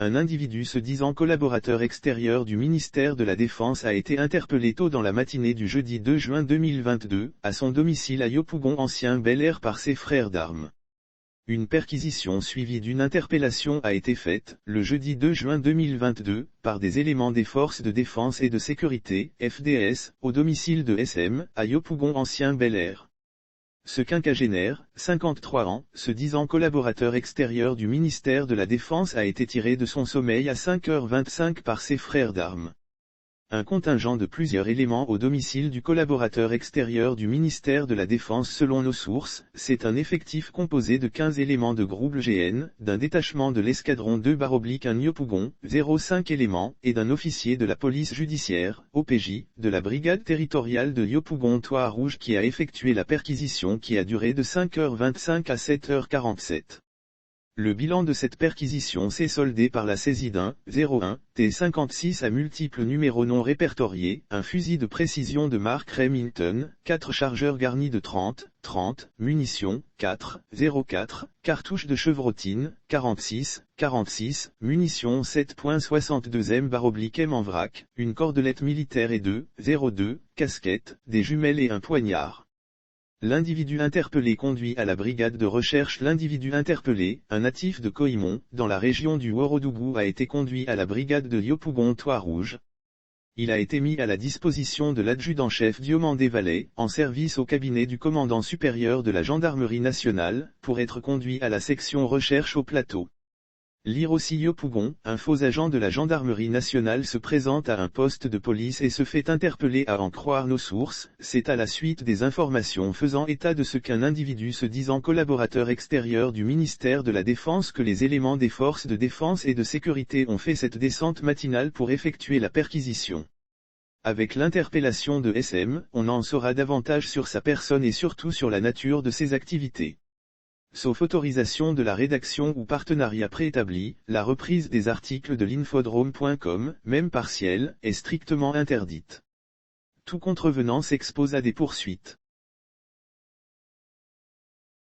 Un individu se disant collaborateur extérieur du ministère de la Défense a été interpellé tôt dans la matinée du jeudi 2 juin 2022, à son domicile à Yopougon ancien Bel-Air par ses frères d'armes. Une perquisition suivie d'une interpellation a été faite, le jeudi 2 juin 2022, par des éléments des forces de défense et de sécurité, FDS, au domicile de SM, à Yopougon ancien Bel-Air. Ce quinquagénaire, 53 ans, se disant collaborateur extérieur du ministère de la Défense a été tiré de son sommeil à 5h25 par ses frères d'armes. Un contingent de plusieurs éléments au domicile du collaborateur extérieur du ministère de la Défense selon nos sources, c'est un effectif composé de 15 éléments de groupe GN, d'un détachement de l'escadron 2/1 Yopougon, 05 éléments, et d'un officier de la police judiciaire, OPJ, de la brigade territoriale de Yopougon-Toit-Rouge qui a effectué la perquisition qui a duré de 5h25 à 7h47. Le bilan de cette perquisition s'est soldé par la saisie d'un 01 T56 à multiples numéros non répertoriés, un fusil de précision de marque Remington, 4 chargeurs garnis de 30, munitions, 4, 04, cartouches de chevrotine, 46, munitions 7.62 M/M en vrac, une cordelette militaire et 02, casquettes, des jumelles et un poignard. L'individu interpellé conduit à la brigade de recherche. L'individu interpellé, un natif de Coïmon, dans la région du Worodougou a été conduit à la brigade de Yopougon-Toit-Rouge. Il a été mis à la disposition de l'adjudant-chef Diomandé Vallée, en service au cabinet du commandant supérieur de la gendarmerie nationale, pour être conduit à la section recherche au plateau. Lire aussi Yopougon, un faux agent de la gendarmerie nationale se présente à un poste de police et se fait interpeller à en croire nos sources, c'est à la suite des informations faisant état de ce qu'un individu se disant collaborateur extérieur du ministère de la Défense que les éléments des forces de défense et de sécurité ont fait cette descente matinale pour effectuer la perquisition. Avec l'interpellation de SM, on en saura davantage sur sa personne et surtout sur la nature de ses activités. Sauf autorisation de la rédaction ou partenariat préétabli, la reprise des articles de l'infodrome.com, même partielle, est strictement interdite. Tout contrevenant s'expose à des poursuites.